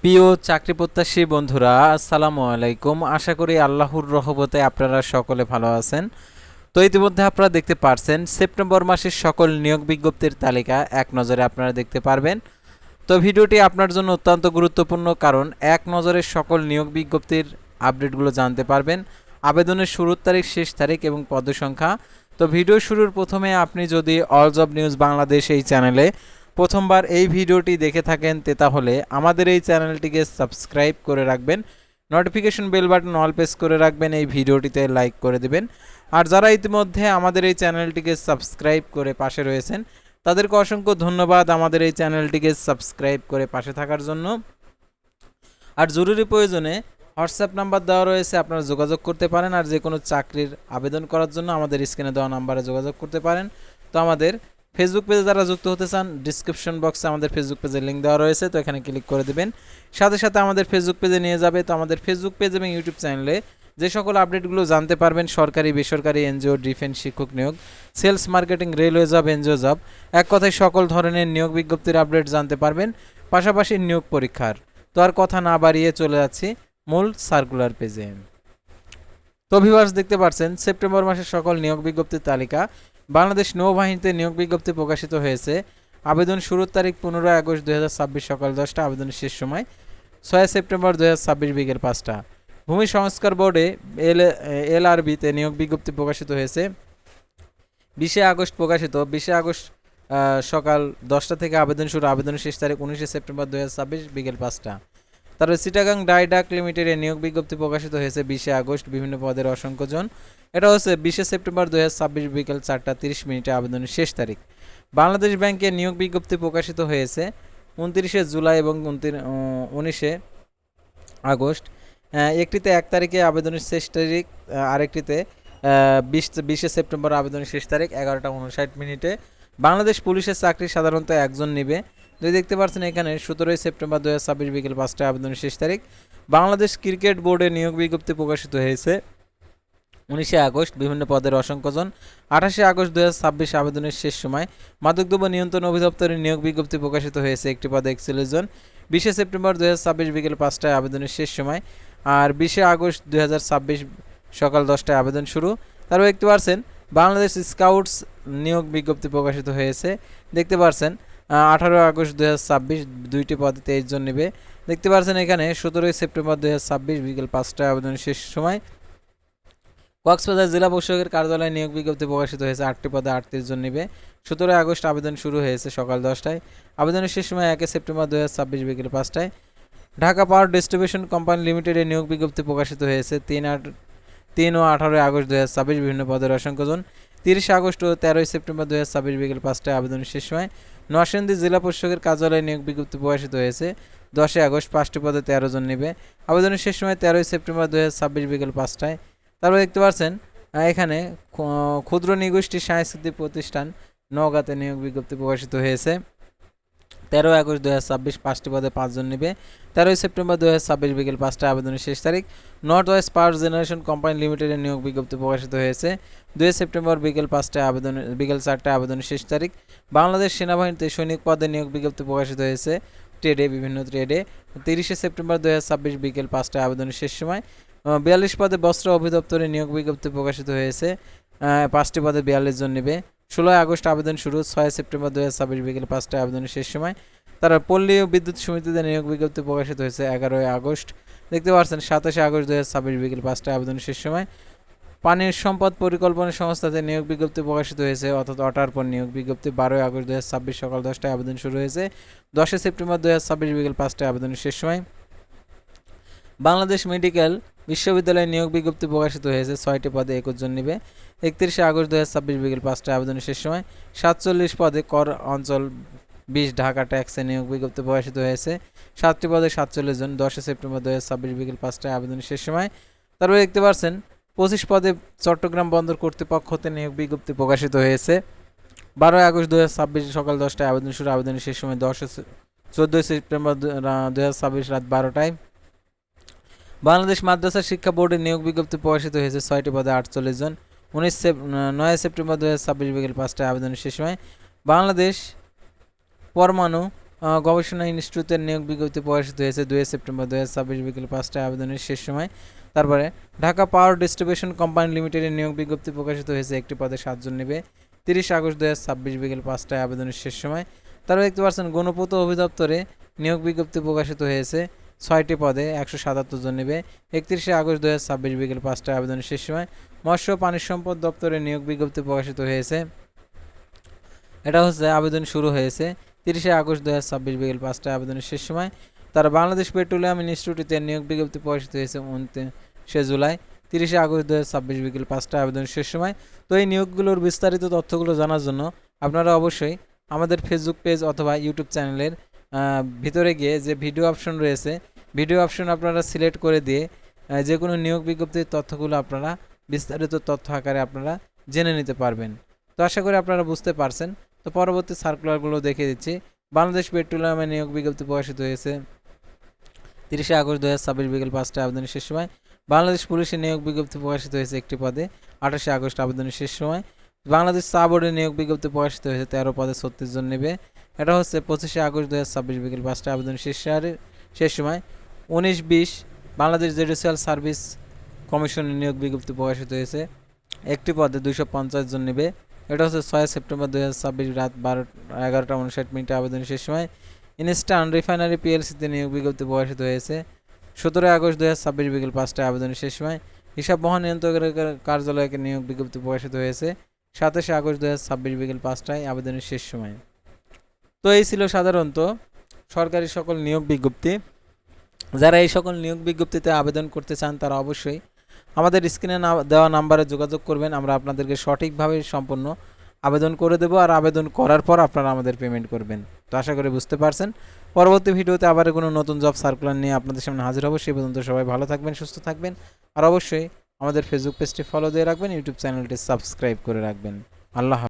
প্রিয় চাকরি প্রত্যাশী বন্ধুরা, আসসালামু আলাইকুম। আশা করি আল্লাহর রহমতে আপনারা সকলে ভালো আছেন। তো ইতিমধ্যে আপনারা দেখতে পারছেন সেপ্টেম্বর মাসের সকল নিয়োগ বিজ্ঞপ্তির তালিকা এক নজরে আপনারা দেখতে পারবেন। তো ভিডিওটি আপনার জন্য অত্যন্ত গুরুত্বপূর্ণ, কারণ এক নজরে সকল নিয়োগ বিজ্ঞপ্তির আপডেটগুলো জানতে পারবেন। আবেদনের শুরুর তারিখ, শেষ তারিখ এবং পদসংখ্যা। তো ভিডিও শুরুর প্রথমে আপনি যদি অল জব নিউজ বাংলাদেশ এই চ্যানেলে প্রথমবার এই ভিডিওটি দেখে থাকেন, তাহলে আমাদের এই চ্যানেলটিকে সাবস্ক্রাইব করে রাখবেন, notification bell button all press করে রাখবেন, এই ভিডিওটিতে লাইক করে দেবেন। আর যারা ইতিমধ্যে আমাদের এই চ্যানেলটিকে সাবস্ক্রাইব করে পাশে রয়েছেন, তাদেরকে অসংখ্য ধন্যবাদ আমাদের এই চ্যানেলটিকে সাবস্ক্রাইব করে পাশে থাকার জন্য। আর জরুরি প্রয়োজনে হোয়াটসঅ্যাপ নাম্বার দেওয়া রয়েছে, আপনারা যোগাযোগ করতে পারেন। আর যে কোনো চাকরির আবেদন করার জন্য আমাদের স্ক্রিনে দেওয়া নাম্বারে যোগাযোগ করতে পারেন। তো আমাদের ফেসবুক পেজে যারা যুক্ত হতে চান, ডিসক্রিপশন বক্সে আমাদের ফেসবুক পেজের লিঙ্ক দেওয়া রয়েছে, তো এখানে ক্লিক করে দেবেন। সাথে সাথে আমাদের ফেসবুক পেজে নিয়ে যাবে। তো আমাদের ফেসবুক পেজ এবং ইউটিউব চ্যানেলে যে সকল আপডেটগুলো জানতে পারবেন, সরকারি, বেসরকারি, এনজিও, ডিফেন্স, শিক্ষক নিয়োগ, sales, marketing, railway job, NGO job, এক কথায় সকল ধরনের নিয়োগ বিজ্ঞপ্তির আপডেট জানতে পারবেন, পাশাপাশি নিয়োগ পরীক্ষার। তো আর কথা না বাড়িয়ে চলে যাচ্ছি মূল সার্কুলার পেজে। তো ভিউয়ার্স, দেখতে পাচ্ছেন সেপ্টেম্বর মাসের সকল নিয়োগ বিজ্ঞপ্তির তালিকা। বাংলাদেশ নৌবাহিনীতে নিয়োগ বিজ্ঞপ্তি প্রকাশিত হয়েছে। আবেদন শুরুর তারিখ 15 আগস্ট 2026 সকাল 10টা। আবেদনের শেষ সময় 6 সেপ্টেম্বর 2026 বিকেল 5টা। ভূমি সংস্কার বোর্ডে এলআরবিতে নিয়োগ বিজ্ঞপ্তি প্রকাশিত হয়েছে 20 আগস্ট প্রকাশিত। 20 আগস্ট সকাল 10টা থেকে আবেদন শুরু। আবেদনের শেষ তারিখ 19 সেপ্টেম্বর 2026 বিকেল 5টা। তারপরে চিটাগাং ডাইডাক লিমিটেডের নিয়োগ বিজ্ঞপ্তি প্রকাশিত হয়েছে 20 আগস্ট, বিভিন্ন পদের অসংখ্য জন। এটা হচ্ছে 20 সেপ্টেম্বর 2026 বিকেল 4টা 30 মিনিটে আবেদনের শেষ তারিখ। বাংলাদেশ ব্যাংকের নিয়োগ বিজ্ঞপ্তি প্রকাশিত হয়েছে 29 জুলাই এবং 19 আগস্ট। একটিতে 1 তারিখে আবেদনের শেষ তারিখ, আরেকটিতে 20 সেপ্টেম্বর আবেদনের শেষ তারিখ 11টা 59 মিনিটে। বাংলাদেশ পুলিশের চাকরি সাধারণত একজন নেবে। যদি দেখতে পাচ্ছেন এখানে 17 সেপ্টেম্বর 2026 বিকেল 5টা আবেদনের শেষ তারিখ। বাংলাদেশ ক্রিকেট বোর্ডে নিয়োগ বিজ্ঞপ্তি প্রকাশিত হয়েছে 19 আগস্ট, বিভিন্ন পদের অসংখ্য জন। 28 আগস্ট 2026 আবেদনের শেষ সময়। মাদকদ্রব্য নিয়ন্ত্রণ অধিদপ্তরের নিয়োগ বিজ্ঞপ্তি প্রকাশিত হয়েছে একটি পদে 41 জন। 20 সেপ্টেম্বর 2026 বিকেল 5টায় আবেদনের শেষ সময়। আর 20 আগস্ট 2026 সকাল 10টায় আবেদন শুরু। তারপর দেখতে পাচ্ছেন বাংলাদেশ স্কাউটস নিয়োগ বিজ্ঞপ্তি প্রকাশিত হয়েছে, দেখতে পাচ্ছেন 18 আগস্ট 2026, দুইটি পদে 23 জন নেবে। দেখতে পাচ্ছেন এখানে 17 সেপ্টেম্বর 2026 বিকেল 5টায় আবেদনের শেষ সময়। কক্সবাজার জেলা প্রশাসকের কার্যালয়ে নিয়োগ বিজ্ঞপ্তি প্রকাশিত হয়েছে 8টি পদে 38 জন নেবে। 17 আগস্ট আবেদন শুরু হয়েছে সকাল 10টায়। আবেদনের শেষ সময় 1 সেপ্টেম্বর 2026 বিকেল 5টায়। ঢাকা পাওয়ার ডিস্ট্রিবিউশন কোম্পানি লিমিটেডের নিয়োগ বিজ্ঞপ্তি প্রকাশিত হয়েছে 3 ও 18 আগস্ট 2026, বিভিন্ন পদের অসংখ্য জন। 30 আগস্ট ও 13 সেপ্টেম্বর 2026 বিকেল 5টায় আবেদনের শেষ সময়। নরসিংদী জেলা প্রশাসকের কার্যালয়ে নিয়োগ বিজ্ঞপ্তি প্রকাশিত হয়েছে 10 আগস্ট, 5টি পদে 13 জন নেবে। আবেদনের শেষ সময় 13 সেপ্টেম্বর 2026 বিকেল 5টায়। তারপর দেখতে পাচ্ছেন এখানে ক্ষুদ্র নিগোষ্ঠী সাংস্কৃতিক প্রতিষ্ঠান নওগাঁতে নিয়োগ বিজ্ঞপ্তি প্রকাশিত হয়েছে 13 আগস্ট 2026, 5টি পদে 5 জন নেবে। 13 সেপ্টেম্বর 2026 বিকেল 5টায় আবেদনের শেষ তারিখ। নর্থ ওয়েস্ট পাওয়ার জেনারেশন কোম্পানি লিমিটেডের নিয়োগ বিজ্ঞপ্তি প্রকাশিত হয়েছে 2 সেপ্টেম্বর বিকেল 5টায় বিকেল 4টায় আবেদনের শেষ তারিখ। বাংলাদেশ সেনাবাহিনীতে সৈনিক পদে নিয়োগ বিজ্ঞপ্তি প্রকাশিত হয়েছে ট্রেডে, বিভিন্ন ট্রেডে 30 সেপ্টেম্বর 2026 বিকেল 5টায় আবেদনের শেষ সময়। 42 পদে বস্ত্র অধিদপ্তরে নিয়োগ বিজ্ঞপ্তি প্রকাশিত হয়েছে 5টি পদে 42 জন নেবে। 16 আগস্ট আবেদন শুরু। 6 সেপ্টেম্বর 2026 বিকেল 5টায় আবেদনের শেষ সময়। তারা পল্লী ও বিদ্যুৎ সমিতিতে নিয়োগ বিজ্ঞপ্তি প্রকাশিত হয়েছে 11 আগস্ট। দেখতে পাচ্ছেন 27 আগস্ট 2026 বিকেল 5টায় আবেদনের শেষ সময়। পানির সম্পদ পরিকল্পনা সংস্থাতে নিয়োগ বিজ্ঞপ্তি প্রকাশিত হয়েছে, অর্থাৎ ওটার পর নিয়োগ বিজ্ঞপ্তি 12 আগস্ট 2026 সকাল 10টায় আবেদন শুরু হয়েছে। 10 সেপ্টেম্বর 2026 বিকেল 5টায় আবেদনের শেষ সময়। বাংলাদেশ মেডিকেল বিশ্ববিদ্যালয়ে নিয়োগ বিজ্ঞপ্তি প্রকাশিত হয়েছে 6টি পদে 21 জন নেবে। 31 আগস্ট 2026 বিকেল 5টায় আবেদনের শেষ সময়। 47 পদে কর অঞ্চল 20 ঢাকা ট্যাক্সে নিয়োগ বিজ্ঞপ্তি প্রকাশিত হয়েছে 7টি পদে 47 জন। 10 সেপ্টেম্বর 2026 বিকেল 5টায় আবেদনের শেষ সময়। তারপরে দেখতে পাচ্ছেন 25 পদে চট্টগ্রাম বন্দর কর্তৃপক্ষ হতে নিয়োগ বিজ্ঞপ্তি প্রকাশিত হয়েছে 12 আগস্ট 2026 সকাল 10টায় আবেদন শুরু। আবেদনের শেষ সময় 14 সেপ্টেম্বর 2026 রাত 12টায়। বাংলাদেশ মাদ্রাসা শিক্ষা বোর্ডের নিয়োগ বিজ্ঞপ্তি প্রকাশিত হয়েছে 6টি পদে 48 জন। 9 সেপ্টেম্বর 2026 বিকেল 5টায় আবেদনের শেষ সময়। বাংলাদেশ পরমাণু গবেষণা ইনস্টিটিউটের নিয়োগ বিজ্ঞপ্তি প্রকাশিত হয়েছে 2 সেপ্টেম্বর 2026 বিকেল 5টায়, আবেদনের শেষ সময়। তারপরে ঢাকা পাওয়ার ডিস্ট্রিবিউশন কোম্পানি লিমিটেডের নিয়োগ বিজ্ঞপ্তি প্রকাশিত হয়েছে, একটি পদে 7 জন নেবে, 30 আগস্ট 2026 বিকেল 5টায়, আবেদনের শেষ সময়। তারপরে দেখতে পাচ্ছেন গণপূর্ত অধিদপ্তরে নিয়োগ বিজ্ঞপ্তি প্রকাশিত হয়েছে, 6টি পদে 177 জন নেবে, 31 আগস্ট 2026 বিকেল 5টায়, আবেদনের শেষ সময়। মৎস্য ও পানি সম্পদ দপ্তরে নিয়োগ বিজ্ঞপ্তি প্রকাশিত হয়েছে, এটা হচ্ছে আবেদন শুরু হয়েছে 30 আগস্ট 2026 বিকেল 5টায়, আবেদনের শেষ সময়। তার বাংলাদেশ পেট্রোলিয়াম ইনস্টিটিউটে নিয়োগ বিজ্ঞপ্তি প্রকাশিত হয়েছে 29 জুলাই, 30 আগস্ট 2026 বিকেল 5টায়, আবেদনের শেষ সময়। তো এই নিয়োগগুলোর বিস্তারিত তথ্যগুলো জানার জন্য আপনারা অবশ্যই আমাদের ফেসবুক পেজ অথবা ইউটিউব চ্যানেলের ভিতরে গিয়ে যে ভিডিও অপশন রয়েছে, ভিডিও অপশন আপনারা সিলেক্ট করে দিয়ে যে কোনো নিয়োগ বিজ্ঞপ্তির তথ্যগুলো আপনারা বিস্তারিত তথ্য আকারে আপনারা জেনে নিতে পারবেন। তো আশা করি আপনারা বুঝতে পারছেন। তো পরবর্তী সার্কুলারগুলো দেখে দিচ্ছি। বাংলাদেশ পেট্রোলিয়ামে নিয়োগ বিজ্ঞপ্তি প্রকাশিত হয়েছে 30 আগস্ট 2026 বিকেল 5টায়, আবেদনের শেষ সময়। বাংলাদেশ পুলিশে নিয়োগ বিজ্ঞপ্তি প্রকাশিত হয়েছে, একটি পদে 28 আগস্ট, আবেদনের শেষ সময়। বাংলাদেশ চা বোর্ডে নিয়োগ বিজ্ঞপ্তি প্রকাশিত হয়েছে, 13 পদে 36 জন নেবে, এটা হচ্ছে 25 আগস্ট 2026 বিকেল 5টায়, আবেদনের শেষ সময়। 19-20 বাংলাদেশ জুডিশিয়াল সার্ভিস কমিশনের নিয়োগ বিজ্ঞপ্তি প্রকাশিত হয়েছে, একটি পদে 250 জন নেবে, এটা হচ্ছে 6 সেপ্টেম্বর 2026 রাত 11টা 59 মিনিটে, আবেদনের শেষ সময়। ইনস্টান রিফাইনারি পিএলসিতে নিয়োগ বিজ্ঞপ্তি প্রকাশিত হয়েছে 17 আগস্ট 2026 বিকেল 5টায়, আবেদনের শেষ সময়। হিসাব মহান নিয়ন্ত্রকের কার্যালয়কে নিয়োগ বিজ্ঞপ্তি প্রকাশিত হয়েছে 27 আগস্ট 2026 বিকেল 5টায়, আবেদনের শেষ সময়। তো এই ছিল সাধারণত সরকারি সকল নিয়োগ বিজ্ঞপ্তি। যারা এই সকল নিয়োগ বিজ্ঞপ্তিতে আবেদন করতে চান তারা অবশ্যই আমাদের স্ক্রিনে দেওয়া নাম্বারে যোগাযোগ করবেন, আমরা আপনাদেরকে সঠিকভাবে সম্পূর্ণ আবেদন করে দেব, আর আবেদন করার পর আপনারা আমাদের পেমেন্ট করবেন। তো আশা করি বুঝতে পারছেন। পরবর্তী ভিডিওতে আবার কোনো নতুন জব সার্কুলার নিয়ে আপনাদের সামনে হাজির হব। সেই পর্যন্ত সবাই ভালো থাকবেন, সুস্থ থাকবেন, আর অবশ্যই আমাদের ফেসবুক পেজটি ফলো দিয়ে রাখবেন, ইউটিউব চ্যানেলটি সাবস্ক্রাইব করে রাখবেন। আল্লাহ হাফেজ।